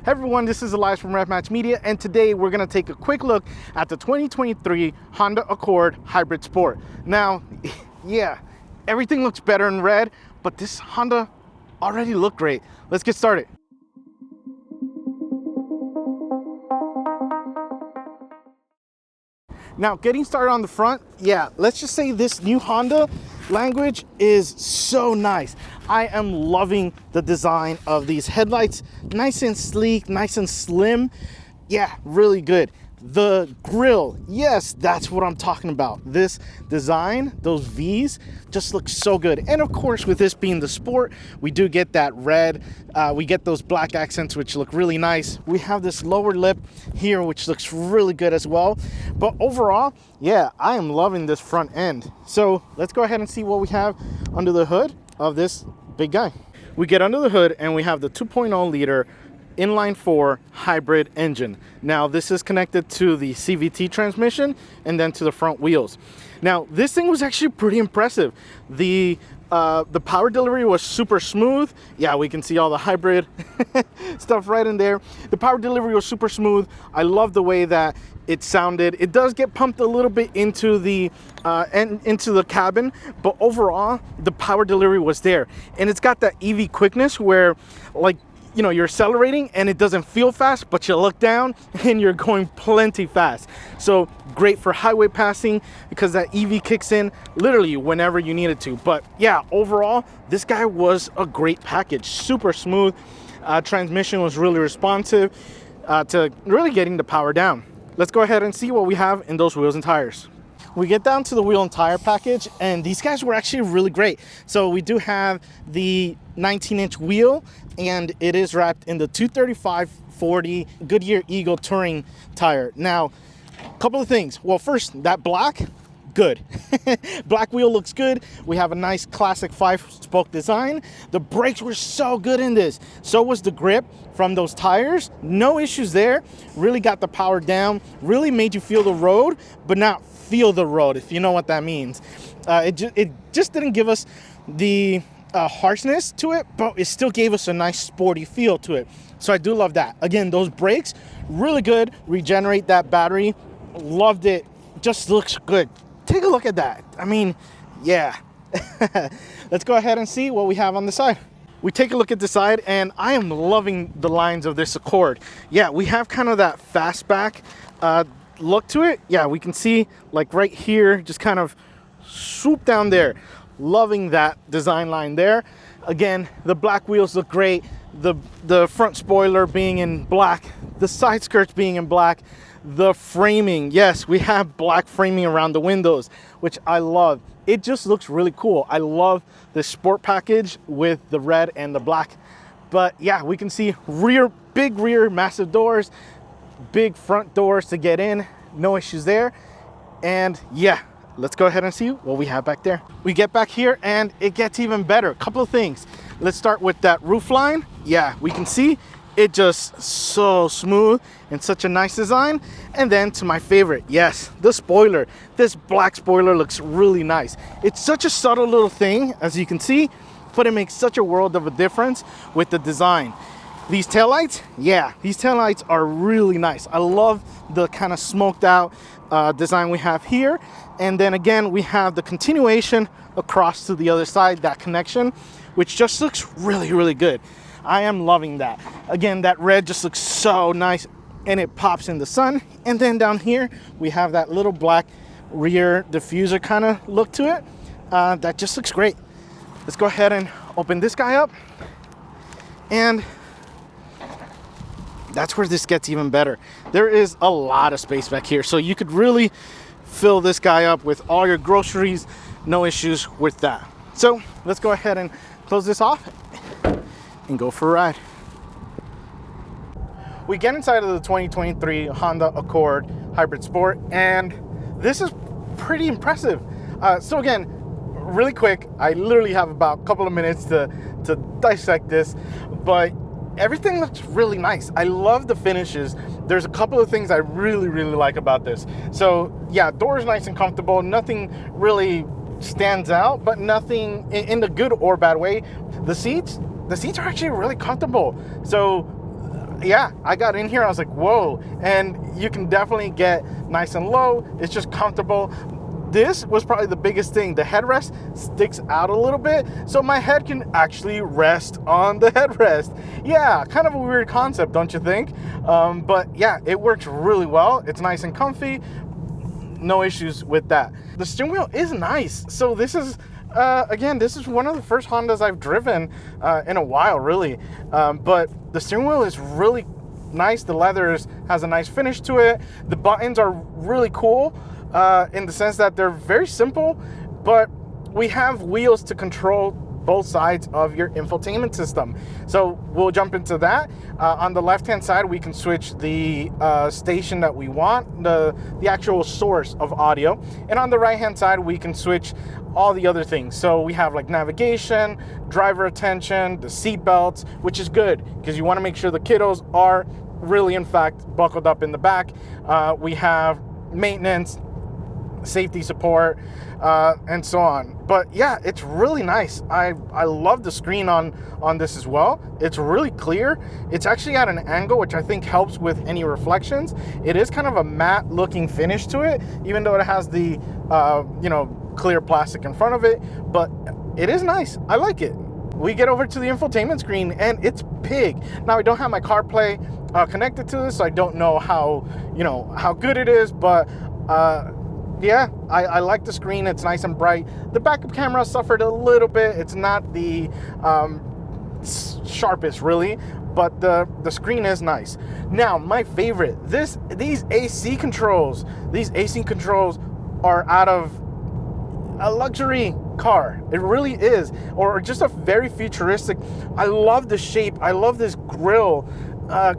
Hey everyone, this is Elias from Rev Media, and today we're going to take a quick look at the 2023 Honda Accord Hybrid Sport. Now, yeah, everything looks better in red, but this Honda already looked great. Let's get started. Now, getting started on the front, yeah, let's just say this new Honda language is so nice. I am loving the design of these headlights. Nice and sleek, nice and slim. Yeah, really good. The grille, yes, that's what I'm talking about. This design, those V's, just look so good. And of course, with this being the Sport, we do get that red. We get those black accents, which look really nice. We have this lower lip here, which looks really good as well. But overall, yeah, I am loving this front end. So let's go ahead and see what we have under the hood of this big guy. We get under the hood and we have the 2.0 liter inline 4 hybrid engine. Now this is connected to the CVT transmission and then to the front wheels. Now this thing was actually pretty impressive. The power delivery was super smooth. Yeah, we can see all the hybrid stuff right in there. The power delivery was super smooth. I love the way that it sounded. It does get pumped a little bit into the cabin, but overall the power delivery was there. And it's got that EV quickness where, like, you know, you're accelerating and it doesn't feel fast, but you look down and you're going plenty fast. So great for highway passing because that EV kicks in literally whenever you need it to. But yeah, overall, this guy was a great package. Super smooth. Transmission was really responsive to really getting the power down. Let's go ahead and see what we have in those wheels and tires. We get down to the wheel and tire package, and these guys were actually really great. So we do have the 19-inch wheel, and it is wrapped in the 235/40 Goodyear Eagle Touring tire. Now, a couple of things. Well, first, that black, good. Black wheel looks good. We have a nice classic 5-spoke design. The brakes were so good in this. So was the grip from those tires. No issues there. Really got the power down. Really made you feel the road, but not feel the road, if you know what that means. It just didn't give us the harshness to it, but it still gave us a nice sporty feel to it. So I do love that. Again, those brakes, really good. Regenerate that battery. Loved it. Just looks good. Take a look at that. I mean, yeah. Let's go ahead and see what we have on the side. We take a look at the side, and I am loving the lines of this Accord. Yeah, we have kind of that fastback look to it. Yeah, we can see like right here, just kind of swoop down there. Loving that design line there. Again, the black wheels look great. The front spoiler being in black, the side skirts being in black, the framing, yes, we have black framing around the windows, which I love. It just looks really cool. I love the Sport package with the red and the black. But yeah, we can see big rear, massive doors, big front doors to get in, no issues there. And yeah, let's go ahead and see what we have back there. We get back here and it gets even better. A couple of things. Let's start with that roof line. Yeah, we can see it just so smooth and such a nice design. And then to my favorite, yes, the spoiler. This black spoiler looks really nice. It's such a subtle little thing, as you can see, but it makes such a world of a difference with the design. These taillights, yeah, these taillights are really nice. I love the kind of smoked out design we have here. And then again, we have the continuation across to the other side, that connection, which just looks really, really good. I am loving that. Again, that red just looks so nice and it pops in the sun. And then down here, we have that little black rear diffuser kind of look to it. That just looks great. Let's go ahead and open this guy up. And that's where this gets even better. There is a lot of space back here, so you could really fill this guy up with all your groceries. No issues with that. So let's go ahead and close this off and go for a ride. We get inside of the 2023 Honda Accord Hybrid Sport, and this is pretty impressive. So again, really quick, I literally have about a couple of minutes to dissect this, but everything looks really nice. I love the finishes. There's a couple of things I really, really like about this. So yeah, doors nice and comfortable. Nothing really stands out, but nothing in the good or bad way. The seats are actually really comfortable. So yeah, I got in here, I was like, whoa. And you can definitely get nice and low. It's just comfortable. This was probably the biggest thing. The headrest sticks out a little bit, so my head can actually rest on the headrest. Yeah, kind of a weird concept, don't you think? But yeah, it works really well. It's nice and comfy. No issues with that. The steering wheel is nice. So this is, again, this is one of the first Hondas I've driven in a while, really. But the steering wheel is really nice. The leather has a nice finish to it. The buttons are really cool. In the sense that they're very simple, but we have wheels to control both sides of your infotainment system. So we'll jump into that. On the left-hand side, we can switch the station that we want, the actual source of audio. And on the right-hand side, we can switch all the other things. So we have like navigation, driver attention, the seat belts, which is good because you want to make sure the kiddos are really, in fact, buckled up in the back. We have maintenance, safety support, and so on. But yeah, it's really nice. I love the screen on this as well. It's really clear. It's actually at an angle, which I think helps with any reflections. It is kind of a matte looking finish to it, even though it has the clear plastic in front of it, but it is nice. I like it. We get over to the infotainment screen and it's big. Now I don't have my CarPlay connected to this, so I don't know how good it is, but yeah, I like the screen. It's nice and bright. The backup camera suffered a little bit. It's not the sharpest, really, but the screen is nice. Now, my favorite, these AC controls. These AC controls are out of a luxury car. It really is, or just a very futuristic. I love the shape. I love this grille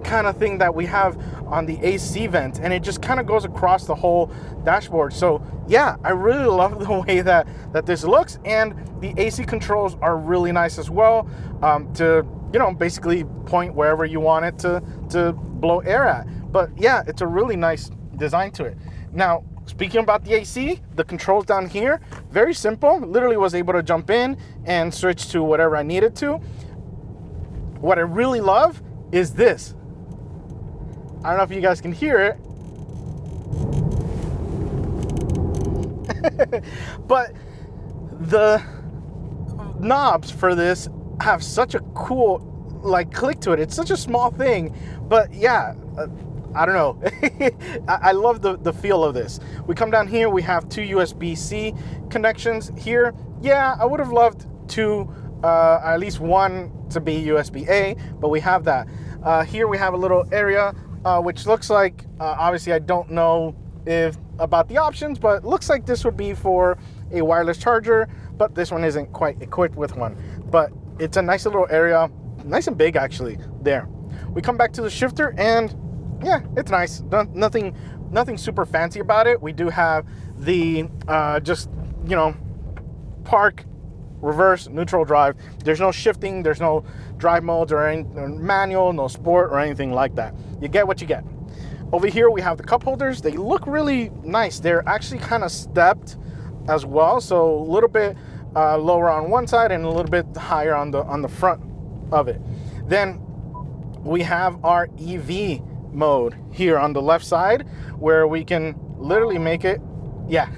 kind of thing that we have on the AC vent, and it just kind of goes across the whole dashboard. So yeah, I really love the way that this looks, and the AC controls are really nice as well, to basically point wherever you want it to blow air at. But yeah, it's a really nice design to it. Now, speaking about the AC, the controls down here, very simple. Literally was able to jump in and switch to whatever I needed to. What I really love is this. I don't know if you guys can hear it, but the knobs for this have such a cool click to it. It's such a small thing, but yeah, I don't know. I love the feel of this. We come down here, we have two USB-C connections here. Yeah, I would have loved to at least one to be USB-A, but we have that. Here we have a little area which looks like, obviously I don't know about the options, but looks like this would be for a wireless charger, but this one isn't quite equipped with one. But it's a nice little area, nice and big actually there. We come back to the shifter, and yeah, it's nice. Nothing super fancy about it. We do have the park, reverse, neutral drive. There's no shifting, there's no drive modes or any manual, no sport or anything like that. You get what you get. Over here we have the cup holders. They look really nice. They're actually kind of stepped as well, so a little bit lower on one side and a little bit higher on the front of it. Then we have our EV mode here on the left side, where we can literally make it, yeah,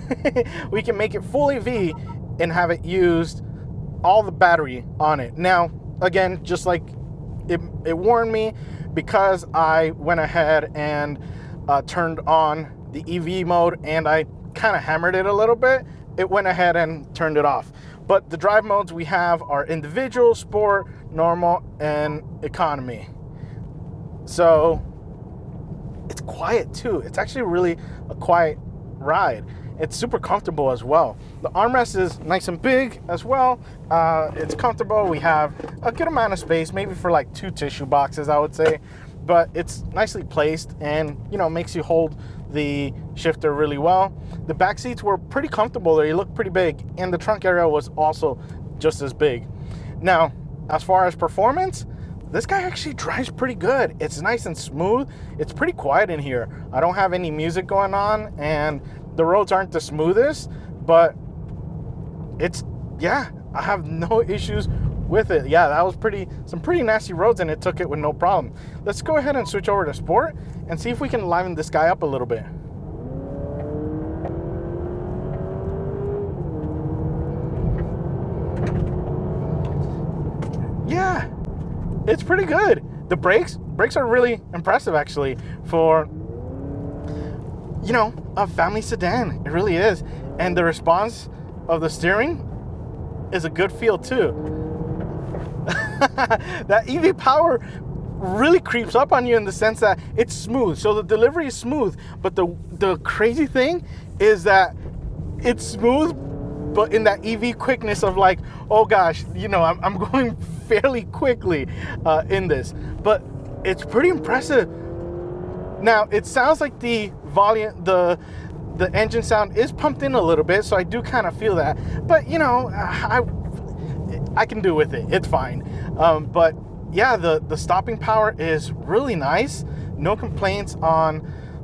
we can make it full EV and have it used all the battery on it. Now, again, just like it warned me, because I went ahead and turned on the EV mode and I kind of hammered it a little bit, it went ahead and turned it off. But the drive modes we have are individual, sport, normal, and economy. So it's quiet too. It's actually really a quiet ride. It's super comfortable as well. The armrest is nice and big as well. It's comfortable. We have a good amount of space, maybe for like 2 tissue boxes, I would say. But it's nicely placed and, makes you hold the shifter really well. The back seats were pretty comfortable. They look pretty big. And the trunk area was also just as big. Now, as far as performance, this guy actually drives pretty good. It's nice and smooth. It's pretty quiet in here. I don't have any music going on, and the roads aren't the smoothest, but I have no issues with it. Yeah, that was some pretty nasty roads, and it took it with no problem. Let's go ahead and switch over to Sport and see if we can liven this guy up a little bit. Yeah, it's pretty good. The brakes are really impressive, actually, for, you know, a family sedan. It really is. And the response of the steering is a good feel too. That EV power really creeps up on you in the sense that it's smooth. So the delivery is smooth, but the crazy thing is that it's smooth, but in that EV quickness of like, oh gosh, you know, I'm going fairly quickly in this, but it's pretty impressive. Now it sounds like the volume, the engine sound is pumped in a little bit, so I do kind of feel that, but you know, I can do with it. It's fine. But yeah, the stopping power is really nice. No complaints on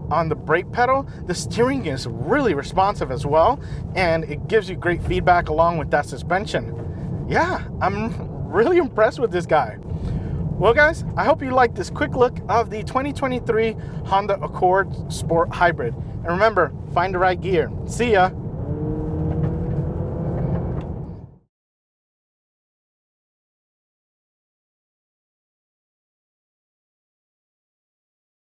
the brake pedal. The steering is really responsive as well, and it gives you great feedback along with that suspension. Yeah, I'm really impressed with this guy. Well guys, I hope you liked this quick look of the 2023 Honda Accord Sport Hybrid. And remember, find the right gear. See ya.